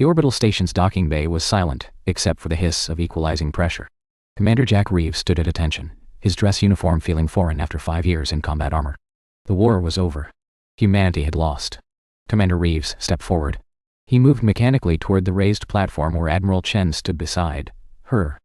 The orbital station's docking bay was silent, except for the hiss of equalizing pressure. Commander Jack Reeves stood at attention, his dress uniform feeling foreign after 5 years in combat armor. The war was over. Humanity had lost. Commander Reeves stepped forward. He moved mechanically toward the raised platform where Admiral Chen stood beside her.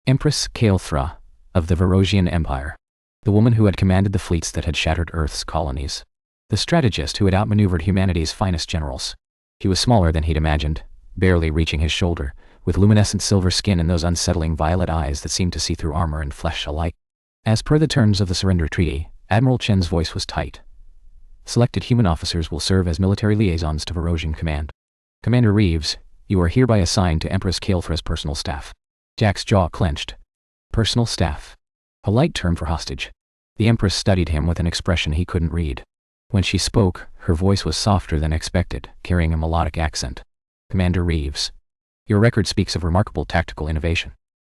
Empress Kael'thra, of the Varosian Empire. The woman who had commanded the fleets that had shattered Earth's colonies. The strategist who had outmaneuvered humanity's finest generals. He was smaller than he'd imagined, barely reaching his shoulder, with luminescent silver skin and those unsettling violet eyes that seemed to see through armor and flesh alike. As per the terms of the surrender treaty, Admiral Chen's voice was tight. Selected human officers will serve as military liaisons to Varosian Command. Commander Reeves, you are hereby assigned to Empress Kael'thra's personal staff. Jack's jaw clenched. Personal staff. A light term for hostage. The Empress studied him with an expression he couldn't read. When she spoke, her voice was softer than expected, carrying a melodic accent. Commander Reeves, your record speaks of remarkable tactical innovation.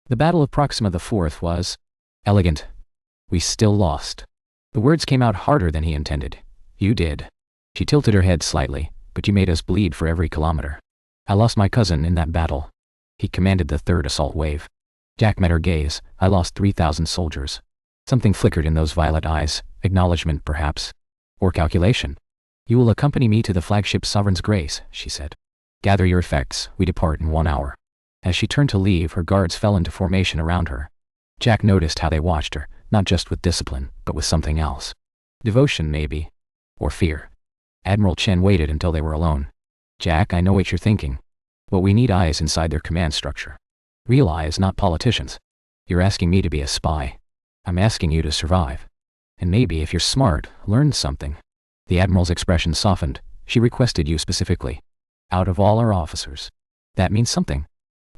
The Battle of Proxima IV was elegant. We still lost. The words came out harder than he intended. You did. She tilted her head slightly, but you made us bleed for every kilometer. I lost my cousin in that battle. He commanded the 3rd assault wave. Jack met her gaze. I lost 3,000 soldiers. Something flickered in those violet eyes, acknowledgement perhaps. Or calculation. You will accompany me to the flagship Sovereign's Grace, she said. Gather your effects, we depart in 1 hour. As she turned to leave, her guards fell into formation around her. Jack noticed how they watched her, not just with discipline, but with something else. Devotion, maybe. Or fear. Admiral Chen waited until they were alone. Jack, I know what you're thinking. But we need eyes inside their command structure. Real eyes, not politicians. You're asking me to be a spy. I'm asking you to survive. And maybe, if you're smart, learn something. The Admiral's expression softened. She requested you specifically. Out of all our officers. That means something.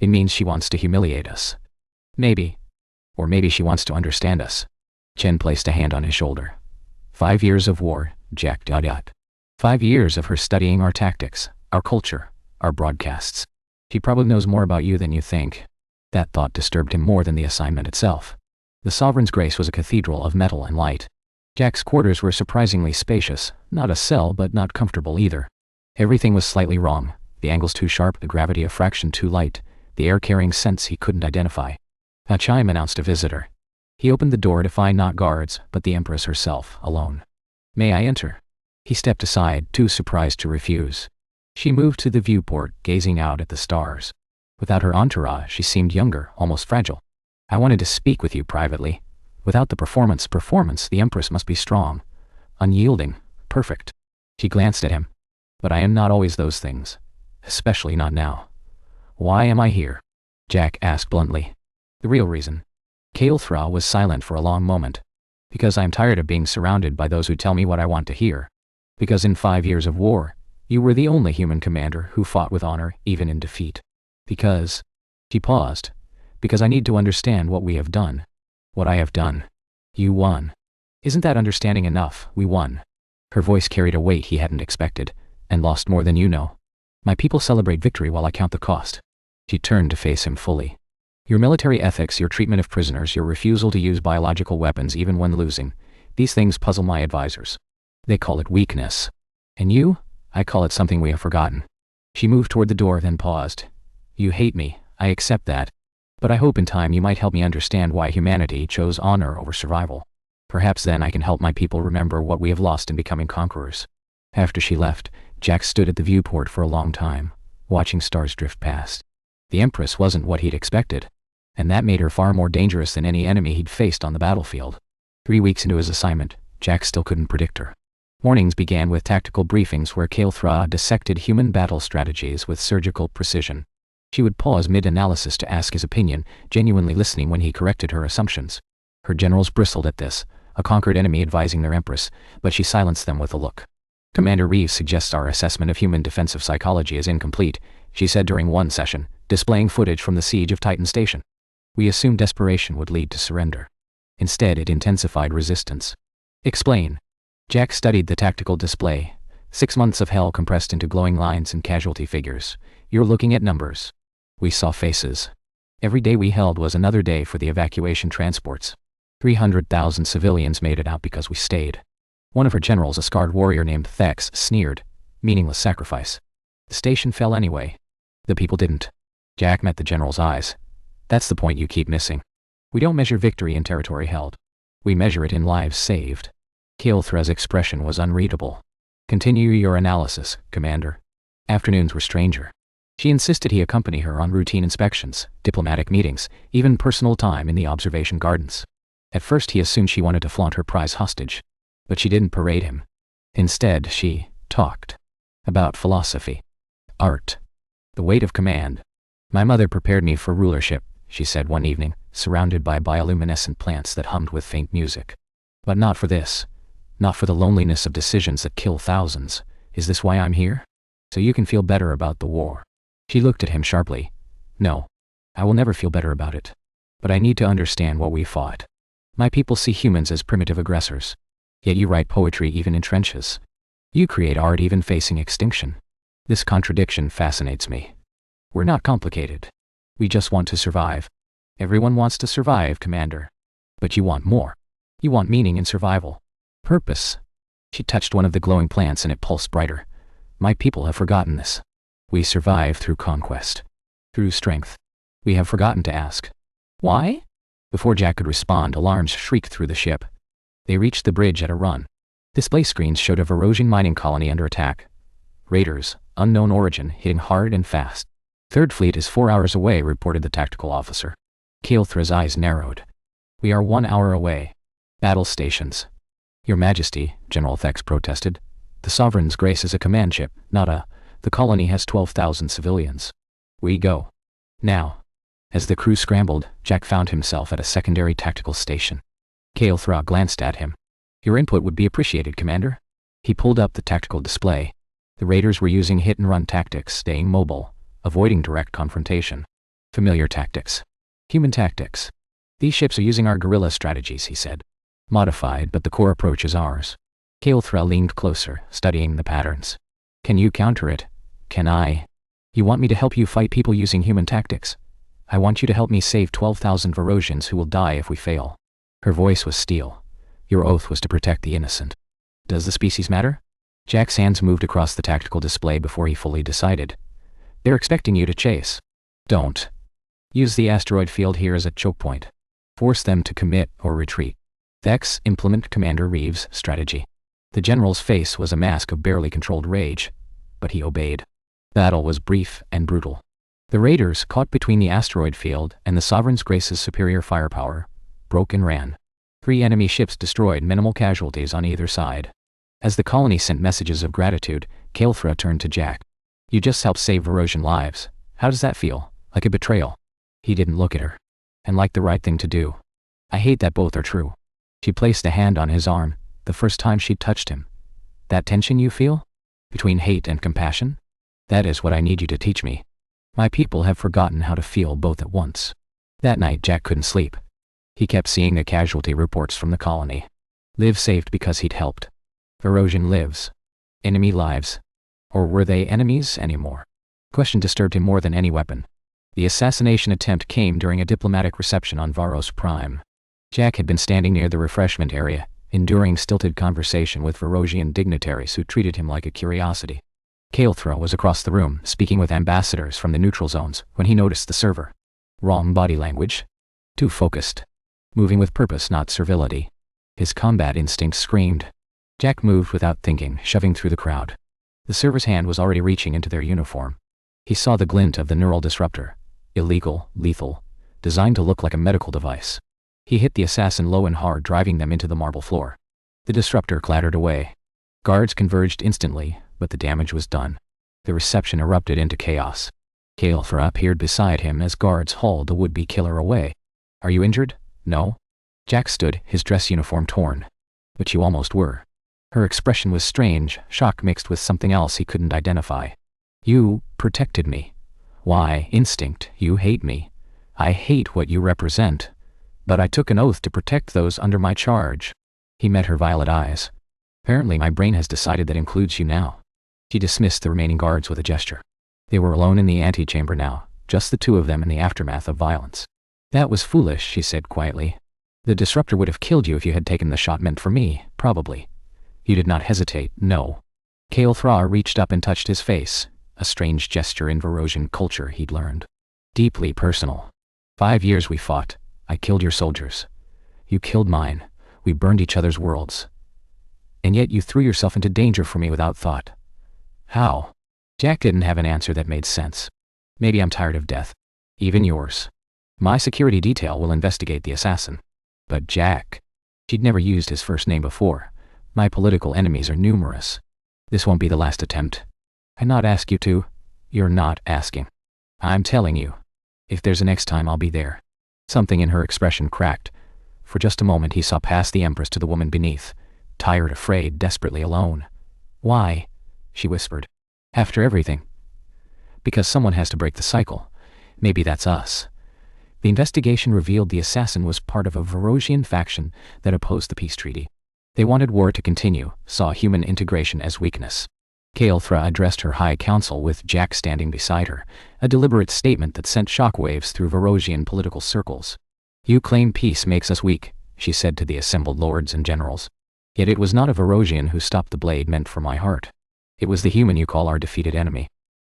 It means she wants to humiliate us. Maybe. Or maybe she wants to understand us. Chen placed a hand on his shoulder. 5 years of war, Jack. 5 years of her studying our tactics, our culture, our broadcasts. She probably knows more about you than you think. That thought disturbed him more than the assignment itself. The Sovereign's Grace was a cathedral of metal and light. Jack's quarters were surprisingly spacious, not a cell but not comfortable either. Everything was slightly wrong, the angles too sharp, the gravity a fraction too light, the air-carrying scents he couldn't identify. A chime announced a visitor. He opened the door to find not guards, but the Empress herself, alone. May I enter? He stepped aside, too surprised to refuse. She moved to the viewport, gazing out at the stars. Without her entourage, she seemed younger, almost fragile. I wanted to speak with you privately. Without the performance, the Empress must be strong. Unyielding. Perfect. She glanced at him. But I am not always those things. Especially not now. Why am I here? Jack asked bluntly. The real reason. Kael'thra was silent for a long moment. Because I am tired of being surrounded by those who tell me what I want to hear. Because in 5 years of war, you were the only human commander who fought with honor, even in defeat. Because... She paused. Because I need to understand what we have done. What I have done. You won. Isn't that understanding enough? We won. Her voice carried a weight he hadn't expected, and lost more than you know. My people celebrate victory while I count the cost. She turned to face him fully. Your military ethics, your treatment of prisoners, your refusal to use biological weapons even when losing, these things puzzle my advisors. They call it weakness. And you? I call it something we have forgotten. She moved toward the door, then paused. You hate me, I accept that. But I hope in time you might help me understand why humanity chose honor over survival. Perhaps then I can help my people remember what we have lost in becoming conquerors. After she left, Jack stood at the viewport for a long time, watching stars drift past. The Empress wasn't what he'd expected, and that made her far more dangerous than any enemy he'd faced on the battlefield. 3 weeks into his assignment, Jack still couldn't predict her. Mornings began with tactical briefings where Kael'thra dissected human battle strategies with surgical precision. She would pause mid-analysis to ask his opinion, genuinely listening when he corrected her assumptions. Her generals bristled at this, a conquered enemy advising their Empress, but she silenced them with a look. Commander Reeves suggests our assessment of human defensive psychology is incomplete, she said during one session, displaying footage from the siege of Titan Station. We assumed desperation would lead to surrender. Instead, it intensified resistance. Explain. Jack studied the tactical display. 6 months of hell compressed into glowing lines and casualty figures. You're looking at numbers. We saw faces. Every day we held was another day for the evacuation transports. 300,000 civilians made it out because we stayed. One of her generals, a scarred warrior named Thex, sneered. Meaningless sacrifice. The station fell anyway. The people didn't. Jack met the general's eyes. That's the point you keep missing. We don't measure victory in territory held. We measure it in lives saved. Kael'thra's expression was unreadable. Continue your analysis, Commander. Afternoons were stranger. She insisted he accompany her on routine inspections, diplomatic meetings, even personal time in the observation gardens. At first he assumed she wanted to flaunt her prize hostage. But she didn't parade him. Instead, she talked. About philosophy. Art. The weight of command. My mother prepared me for rulership, she said one evening, surrounded by bioluminescent plants that hummed with faint music. But not for this. Not for the loneliness of decisions that kill thousands. Is this why I'm here? So you can feel better about the war. She looked at him sharply. No. I will never feel better about it. But I need to understand what we fought. My people see humans as primitive aggressors. Yet you write poetry even in trenches. You create art even facing extinction. This contradiction fascinates me. We're not complicated. We just want to survive. Everyone wants to survive, Commander. But you want more. You want meaning in survival. Purpose. She touched one of the glowing plants and it pulsed brighter. My people have forgotten this. We survive through conquest. Through strength. We have forgotten to ask. Why? Before Jack could respond, alarms shrieked through the ship. They reached the bridge at a run. Display screens showed a Varosian mining colony under attack. Raiders, unknown origin, hitting hard and fast. Third Fleet is 4 hours away, reported the tactical officer. Kael'thra's eyes narrowed. We are 1 hour away. Battle stations. Your Majesty, General Thex protested. The Sovereign's Grace is a command ship, not a... The colony has 12,000 civilians. We go. Now. As the crew scrambled, Jack found himself at a secondary tactical station. Kael'thra glanced at him. Your input would be appreciated, Commander. He pulled up the tactical display. The raiders were using hit-and-run tactics, staying mobile, avoiding direct confrontation. Familiar tactics. Human tactics. These ships are using our guerrilla strategies, he said. Modified, but the core approach is ours. Kael'thra leaned closer, studying the patterns. Can you counter it? Can I? You want me to help you fight people using human tactics? I want you to help me save 12,000 Varosians who will die if we fail. Her voice was steel. Your oath was to protect the innocent. Does the species matter? Jack's hands moved across the tactical display before he fully decided. They're expecting you to chase. Don't. Use the asteroid field here as a choke point. Force them to commit or retreat. Thex, implement Commander Reeves' strategy. The general's face was a mask of barely controlled rage, but he obeyed. Battle was brief and brutal. The raiders, caught between the asteroid field and the Sovereign's Grace's superior firepower, broke and ran. 3 enemy ships destroyed, minimal casualties on either side. As the colony sent messages of gratitude, Kael'thra turned to Jack. You just helped save Varosian lives. How does that feel? Like a betrayal? He didn't look at her. And like the right thing to do. I hate that both are true. She placed a hand on his arm, the first time she'd touched him. That tension you feel? Between hate and compassion? That is what I need you to teach me. My people have forgotten how to feel both at once. That night Jack couldn't sleep. He kept seeing the casualty reports from the colony. Live saved because he'd helped. Varosian lives. Enemy lives. Or were they enemies anymore? Question disturbed him more than any weapon. The assassination attempt came during a diplomatic reception on Varos Prime. Jack had been standing near the refreshment area, enduring stilted conversation with Varosian dignitaries who treated him like a curiosity. Kael'thra was across the room, speaking with ambassadors from the neutral zones, when he noticed the server. Wrong body language. Too focused. Moving with purpose, not servility. His combat instinct screamed. Jack moved without thinking, shoving through the crowd. The server's hand was already reaching into their uniform. He saw the glint of the neural disruptor. Illegal, lethal, designed to look like a medical device. He hit the assassin low and hard, driving them into the marble floor. The disruptor clattered away. Guards converged instantly, but the damage was done. The reception erupted into chaos. Kael'thra appeared beside him as guards hauled the would-be killer away. Are you injured? No. Jack stood, his dress uniform torn. But you almost were. Her expression was strange, shock mixed with something else he couldn't identify. You protected me. Why, instinct, you hate me. I hate what you represent. But I took an oath to protect those under my charge. He met her violet eyes. Apparently my brain has decided that includes you now. She dismissed the remaining guards with a gesture. They were alone in the antechamber now, just the two of them in the aftermath of violence. That was foolish, she said quietly. The disruptor would have killed you if you had taken the shot meant for me, probably. You did not hesitate, no. Kael'thra reached up and touched his face, a strange gesture in Varosian culture he'd learned. Deeply personal. 5 years we fought. I killed your soldiers. You killed mine. We burned each other's worlds. And yet you threw yourself into danger for me without thought. How? Jack didn't have an answer that made sense. Maybe I'm tired of death. Even yours. My security detail will investigate the assassin. But Jack. She'd never used his first name before. My political enemies are numerous. This won't be the last attempt. I not ask you to. You're not asking. I'm telling you. If there's a next time, I'll be there. Something in her expression cracked. For just a moment he saw past the Empress to the woman beneath. Tired, afraid, desperately alone. Why? She whispered. After everything. Because someone has to break the cycle. Maybe that's us. The investigation revealed the assassin was part of a Varosian faction that opposed the peace treaty. They wanted war to continue, saw human integration as weakness. Kael'thra addressed her high council with Jack standing beside her, a deliberate statement that sent shockwaves through Varosian political circles. You claim peace makes us weak, she said to the assembled lords and generals. Yet it was not a Varosian who stopped the blade meant for my heart. It was the human you call our defeated enemy.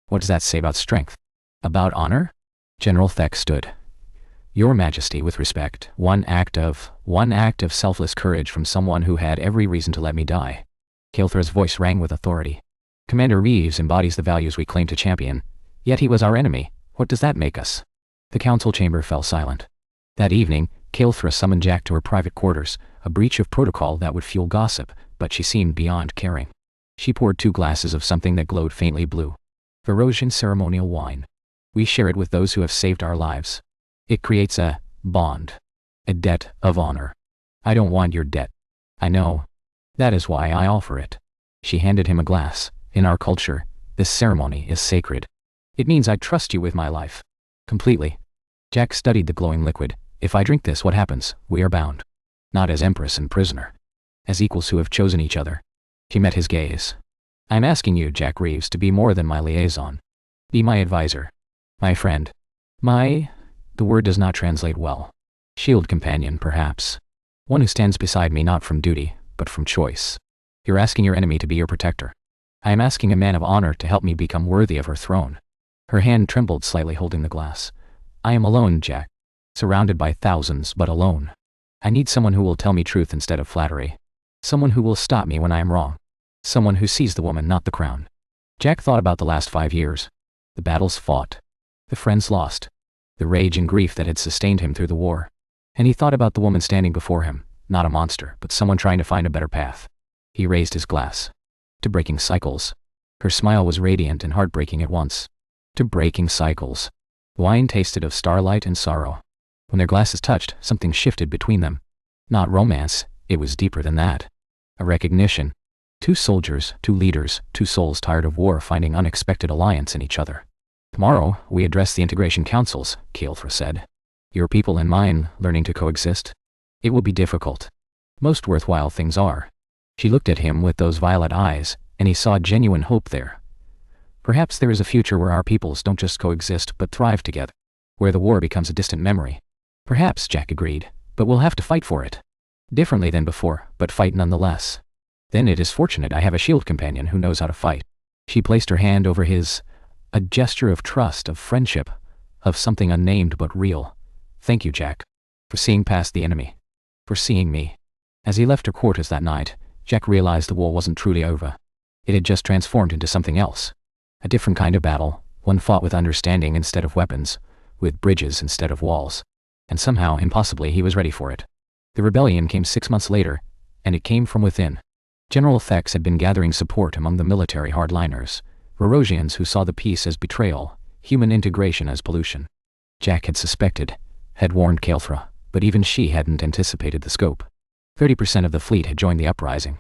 What does that say about strength? About honor? General Thex stood. Your Majesty, with respect, one act of selfless courage from someone who had every reason to let me die. Kael'thra's voice rang with authority. Commander Reeves embodies the values we claim to champion, yet he was our enemy. What does that make us? The council chamber fell silent. That evening, Kael'thra summoned Jack to her private quarters, a breach of protocol that would fuel gossip, but she seemed beyond caring. She poured 2 glasses of something that glowed faintly blue. Varosian ceremonial wine. We share it with those who have saved our lives. It creates a bond. A debt of honor. I don't want your debt. I know. That is why I offer it. She handed him a glass. In our culture, this ceremony is sacred. It means I trust you with my life. Completely. Jack studied the glowing liquid. If I drink this, what happens? We are bound. Not as empress and prisoner. As equals who have chosen each other. She met his gaze. I'm asking you, Jack Reeves, to be more than my liaison. Be my advisor. My friend. The word does not translate well. Shield companion, perhaps. One who stands beside me not from duty, but from choice. You're asking your enemy to be your protector. I am asking a man of honor to help me become worthy of her throne. Her hand trembled slightly holding the glass. I am alone, Jack. Surrounded by thousands, but alone. I need someone who will tell me truth instead of flattery. Someone who will stop me when I am wrong. Someone who sees the woman, not the crown. Jack thought about the last 5 years. The battles fought. The friends lost. The rage and grief that had sustained him through the war. And he thought about the woman standing before him, not a monster, but someone trying to find a better path. He raised his glass. To breaking cycles. Her smile was radiant and heartbreaking at once. To breaking cycles. Wine tasted of starlight and sorrow. When their glasses touched, something shifted between them. Not romance, it was deeper than that. A recognition. 2 soldiers, 2 leaders, 2 souls tired of war finding unexpected alliance in each other. Tomorrow, we address the integration councils, Kael'thra said. Your people and mine learning to coexist. It will be difficult. Most worthwhile things are. She looked at him with those violet eyes, and he saw genuine hope there. Perhaps there is a future where our peoples don't just coexist but thrive together. Where the war becomes a distant memory. Perhaps, Jack agreed, but we'll have to fight for it. Differently than before, but fight nonetheless. Then it is fortunate I have a shield companion who knows how to fight. She placed her hand over his. A gesture of trust, of friendship, of something unnamed but real. Thank you, Jack. For seeing past the enemy. For seeing me. As he left her quarters that night, Jack realized the war wasn't truly over. It had just transformed into something else. A different kind of battle, one fought with understanding instead of weapons, with bridges instead of walls. And somehow, impossibly, he was ready for it. The rebellion came 6 months later, and it came from within. General Thex had been gathering support among the military hardliners. Varosians who saw the peace as betrayal, human integration as pollution. Jack had suspected, had warned Kael'thra, but even she hadn't anticipated the scope. 30% of the fleet had joined the uprising.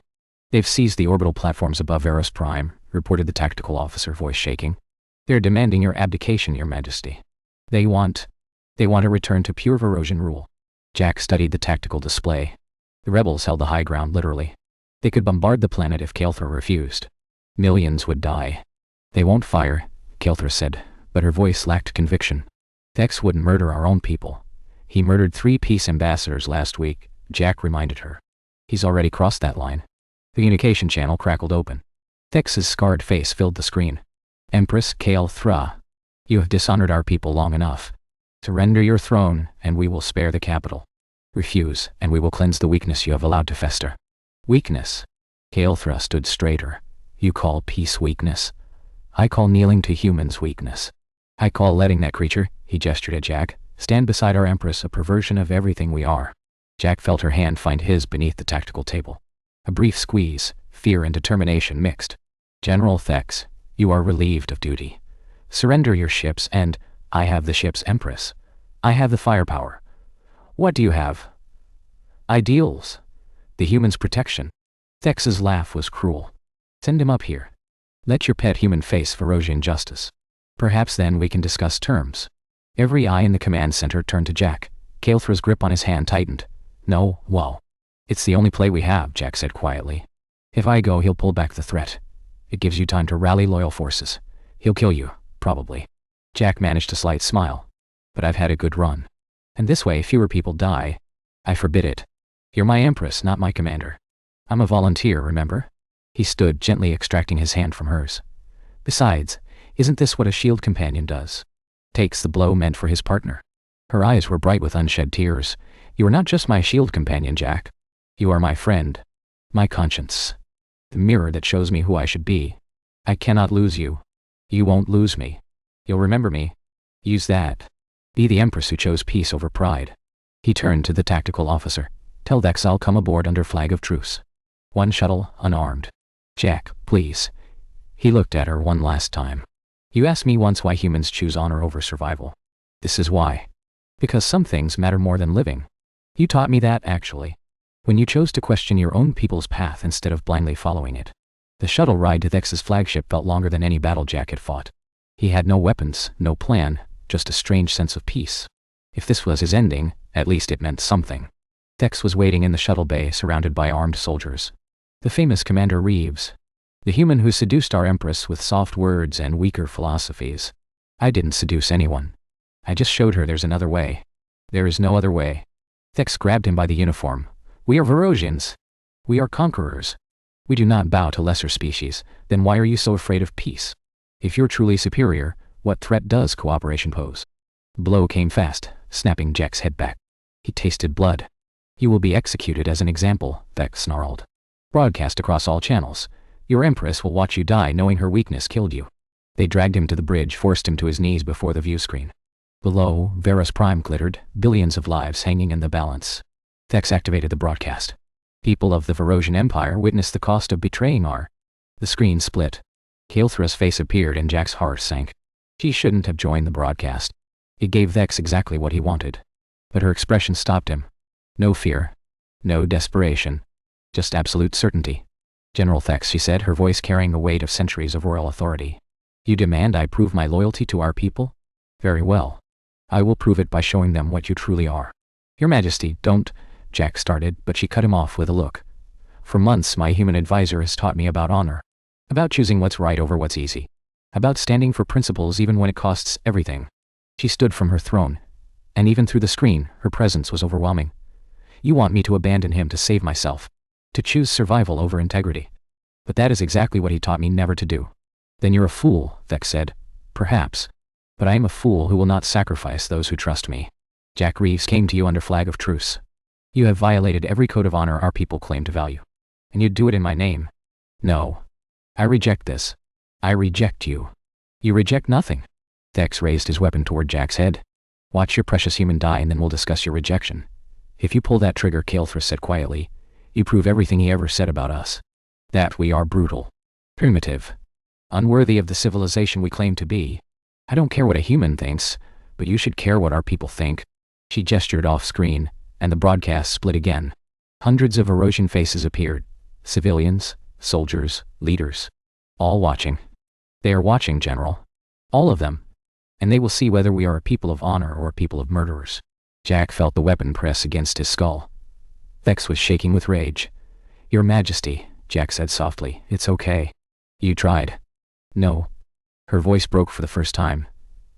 They've seized the orbital platforms above Eros Prime, reported the tactical officer, voice shaking. They're demanding your abdication, Your Majesty. They want a return to pure Varosian rule. Jack studied the tactical display. The rebels held the high ground literally. They could bombard the planet if Kael'thra refused. Millions would die. They won't fire, Kael'thra said, but her voice lacked conviction. Thex wouldn't murder our own people. He murdered 3 peace ambassadors last week, Jack reminded her. He's already crossed that line. The communication channel crackled open. Thex's scarred face filled the screen. Empress Kael'thra, you have dishonored our people long enough. Surrender your throne, and we will spare the capital. Refuse, and we will cleanse the weakness you have allowed to fester. Weakness? Kael'thra stood straighter. You call peace weakness? I call kneeling to humans weakness. I call letting that creature, he gestured at Jack, stand beside our Empress, a perversion of everything we are. Jack felt her hand find his beneath the tactical table. A brief squeeze, fear and determination mixed. General Thex, you are relieved of duty. Surrender your ships and, I have the ship's Empress. I have the firepower. What do you have? Ideals. The human's protection. Thex's laugh was cruel. Send him up here. Let your pet human face Varosian justice. Perhaps then we can discuss terms. Every eye in the command center turned to Jack. Kael'thra's grip on his hand tightened. No, well. It's the only play we have, Jack said quietly. If I go, he'll pull back the threat. It gives you time to rally loyal forces. He'll kill you, probably. Jack managed a slight smile. But I've had a good run. And this way fewer people die. I forbid it. You're my Empress, not my commander. I'm a volunteer, remember? He stood, gently extracting his hand from hers. Besides, isn't this what a shield companion does? Takes the blow meant for his partner. Her eyes were bright with unshed tears. You are not just my shield companion, Jack. You are my friend. My conscience. The mirror that shows me who I should be. I cannot lose you. You won't lose me. You'll remember me. Use that. Be the Empress who chose peace over pride. He turned to the tactical officer. Tell Thex I'll come aboard under flag of truce. One shuttle, unarmed. Jack, please. He looked at her one last time. You asked me once why humans choose honor over survival. This is why. Because some things matter more than living. You taught me that, actually. When you chose to question your own people's path instead of blindly following it. The shuttle ride to Thex's flagship felt longer than any battle Jack had fought. He had no weapons, no plan, just a strange sense of peace. If this was his ending, at least it meant something. Thex was waiting in the shuttle bay, surrounded by armed soldiers. The famous Commander Reeves. The human who seduced our Empress with soft words and weaker philosophies. I didn't seduce anyone. I just showed her there's another way. There is no other way. Thex grabbed him by the uniform. We are Varosians. We are conquerors. We do not bow to lesser species. Then why are you so afraid of peace? If you're truly superior, what threat does cooperation pose? The blow came fast, snapping Jack's head back. He tasted blood. You will be executed as an example, Thex snarled. Broadcast across all channels. Your Empress will watch you die knowing her weakness killed you. They dragged him to the bridge, forced him to his knees before the view screen. Below, Varus Prime glittered, billions of lives hanging in the balance. Thex activated the broadcast. People of the Varosian Empire witnessed the cost of betraying our... The screen split. Kael'thra's face appeared and Jack's heart sank. She shouldn't have joined the broadcast. It gave Thex exactly what he wanted. But her expression stopped him. No fear. No desperation. Just absolute certainty. General Thex, she said, her voice carrying the weight of centuries of royal authority. You demand I prove my loyalty to our people? Very well. I will prove it by showing them what you truly are. Your Majesty, don't... Jack started, but she cut him off with a look. For months my human advisor has taught me about honor. About choosing what's right over what's easy. About standing for principles even when it costs everything. She stood from her throne. And even through the screen, her presence was overwhelming. You want me to abandon him to save myself. To choose survival over integrity. But that is exactly what he taught me never to do. Then you're a fool, Thex said. Perhaps. But I am a fool who will not sacrifice those who trust me. Jack Reeves came to you under flag of truce. You have violated every code of honor our people claim to value. And you'd do it in my name. No. I reject this. I reject you. You reject nothing. Thex raised his weapon toward Jack's head. Watch your precious human die and then we'll discuss your rejection. If you pull that trigger, Kael'thra said quietly, you prove everything he ever said about us. That we are brutal. Primitive. Unworthy of the civilization we claim to be. I don't care what a human thinks, but you should care what our people think. She gestured off screen, and the broadcast split again. Hundreds of Varosian faces appeared. Civilians, soldiers, leaders. All watching. They are watching, General. All of them. And they will see whether we are a people of honor or a people of murderers. Jack felt the weapon press against his skull. Thex was shaking with rage. Your Majesty, Jack said softly, it's okay. You tried. No. Her voice broke for the first time.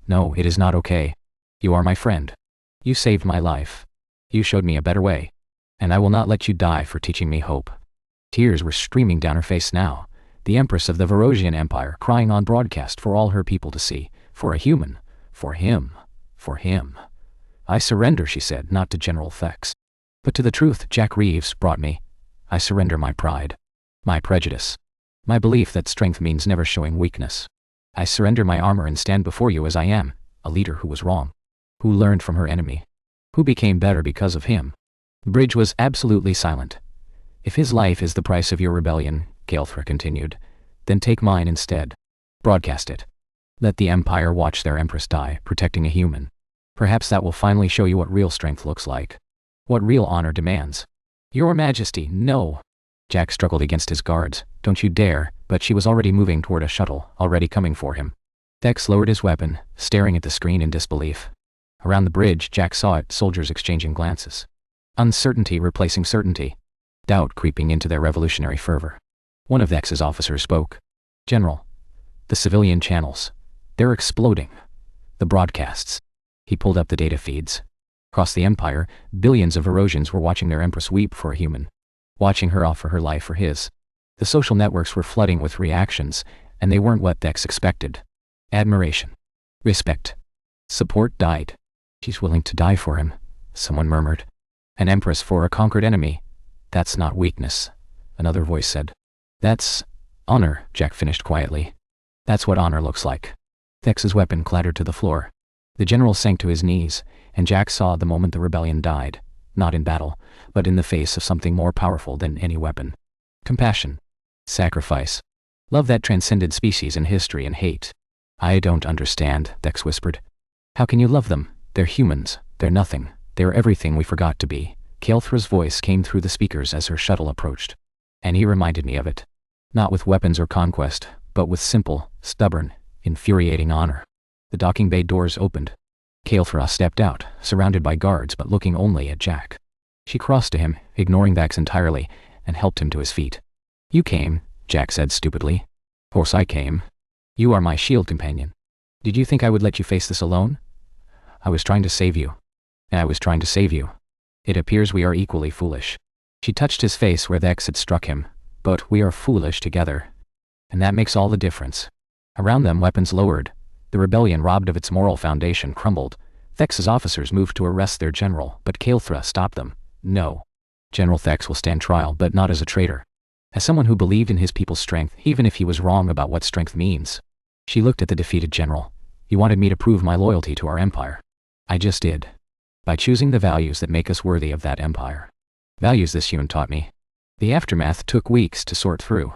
No, it is not okay. You are my friend. You saved my life. You showed me a better way. And I will not let you die for teaching me hope. Tears were streaming down her face now. the Empress of the Varosian Empire, crying on broadcast for all her people to see. For a human. For him. For him. I surrender, she said, not to General Thex, but to the truth Jack Reeves brought me. I surrender my pride. My prejudice. My belief that strength means never showing weakness. I surrender my armor and stand before you as I am, a leader who was wrong. Who learned from her enemy. Who became better because of him. The bridge was absolutely silent. If his life is the price of your rebellion, Kael'thra continued, then take mine instead. Broadcast it. Let the Empire watch their Empress die, protecting a human. Perhaps that will finally show you what real strength looks like. What real honor demands. Your Majesty, no. Jack struggled against his guards. Don't you dare, but she was already moving toward a shuttle, already coming for him. Thex lowered his weapon, staring at the screen in disbelief. Around the bridge, Jack saw it, soldiers exchanging glances. Uncertainty replacing certainty. Doubt creeping into their revolutionary fervor. One of Thex's officers spoke. General. The civilian channels. They're exploding. The broadcasts. He pulled up the data feeds. Across the Empire, billions of Varosians were watching their Empress weep for a human. Watching her offer her life for his. The social networks were flooding with reactions, and they weren't what Thex expected. Admiration. Respect. Support died. She's willing to die for him, someone murmured. An empress for a conquered enemy. That's not weakness, another voice said. That's honor, Jack finished quietly. That's what honor looks like. Thex's weapon clattered to the floor. The general sank to his knees, and Jack saw the moment the rebellion died, not in battle, but in the face of something more powerful than any weapon. Compassion. Sacrifice. Love that transcended species and history and hate. I don't understand, Thex whispered. How can you love them? They're humans. They're nothing. They're everything we forgot to be. Kael'thra's voice came through the speakers as her shuttle approached. And he reminded me of it. Not with weapons or conquest, but with simple, stubborn, infuriating honor. The docking bay doors opened. Kael'thra stepped out, surrounded by guards but looking only at Jack. She crossed to him, ignoring Thex entirely, and helped him to his feet. You came, Jack said stupidly. Of course I came. You are my shield companion. Did you think I would let you face this alone? I was trying to save you. And I was trying to save you. It appears we are equally foolish. She touched his face where Thex had struck him. But we are foolish together. And that makes all the difference. Around them, weapons lowered. The rebellion, robbed of its moral foundation, crumbled. Thex's officers moved to arrest their general, but Kael'thra stopped them. No. General Thex will stand trial, but not as a traitor. As someone who believed in his people's strength, even if he was wrong about what strength means. She looked at the defeated general. You wanted me to prove my loyalty to our empire. I just did. By choosing the values that make us worthy of that empire. Values this human taught me. The aftermath took weeks to sort through.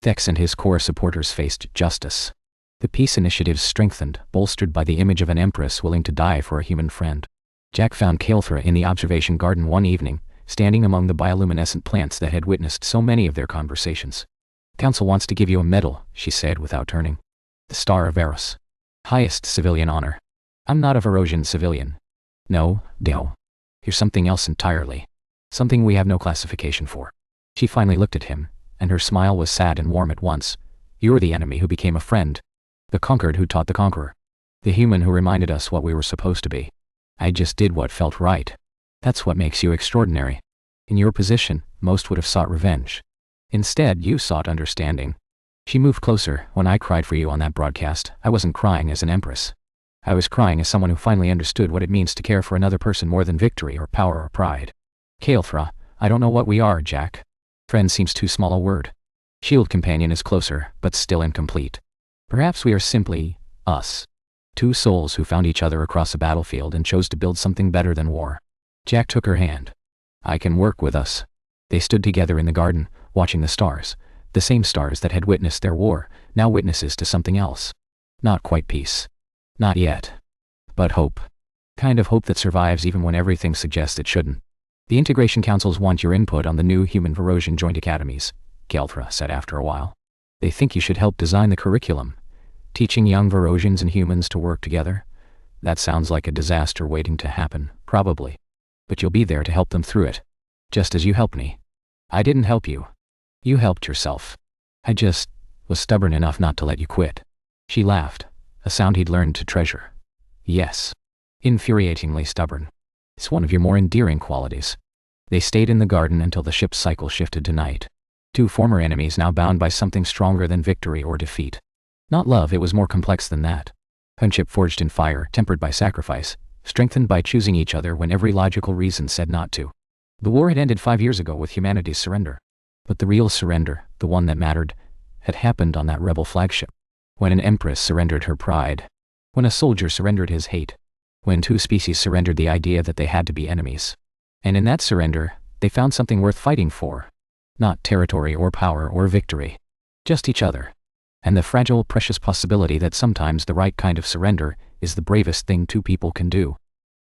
Thex and his core supporters faced justice. The peace initiatives strengthened, bolstered by the image of an empress willing to die for a human friend. Jack found Kael'thra in the observation garden one evening, standing among the bioluminescent plants that had witnessed so many of their conversations. Council wants to give you a medal, she said without turning. The Star of Varos. Highest civilian honor. I'm not a Varosian civilian. No, Dale. You're something else entirely. Something we have no classification for. She finally looked at him, and her smile was sad and warm at once. You're the enemy who became a friend. The conquered who taught the conqueror. The human who reminded us what we were supposed to be. I just did what felt right. That's what makes you extraordinary. In your position, most would have sought revenge. Instead, you sought understanding. She moved closer. When I cried for you on that broadcast, I wasn't crying as an empress. I was crying as someone who finally understood what it means to care for another person more than victory or power or pride. Kael'thra, I don't know what we are, Jack. Friend seems too small a word. Shield companion is closer, but still incomplete. Perhaps we are simply us. Two souls who found each other across a battlefield and chose to build something better than war. Jack took her hand. I can work with us. They stood together in the garden, watching the stars. The same stars that had witnessed their war, now witnesses to something else. Not quite peace. Not yet. But hope. Kind of hope that survives even when everything suggests it shouldn't. The integration councils want your input on the new human Varosian joint academies, Kael'thra said after a while. They think you should help design the curriculum. Teaching young Varosians and humans to work together? That sounds like a disaster waiting to happen, probably. But you'll be there to help them through it. Just as you helped me. I didn't help you. You helped yourself. I just was stubborn enough not to let you quit. She laughed, a sound he'd learned to treasure. Yes. Infuriatingly stubborn. It's one of your more endearing qualities. They stayed in the garden until the ship's cycle shifted to night. Two former enemies now bound by something stronger than victory or defeat. Not love, it was more complex than that. Friendship forged in fire, tempered by sacrifice, strengthened by choosing each other when every logical reason said not to. The war had ended 5 years ago with humanity's surrender. But the real surrender, the one that mattered, had happened on that rebel flagship. When an empress surrendered her pride. When a soldier surrendered his hate. When two species surrendered the idea that they had to be enemies. And in that surrender, they found something worth fighting for. Not territory or power or victory. Just each other. And the fragile, precious possibility that sometimes the right kind of surrender is the bravest thing two people can do.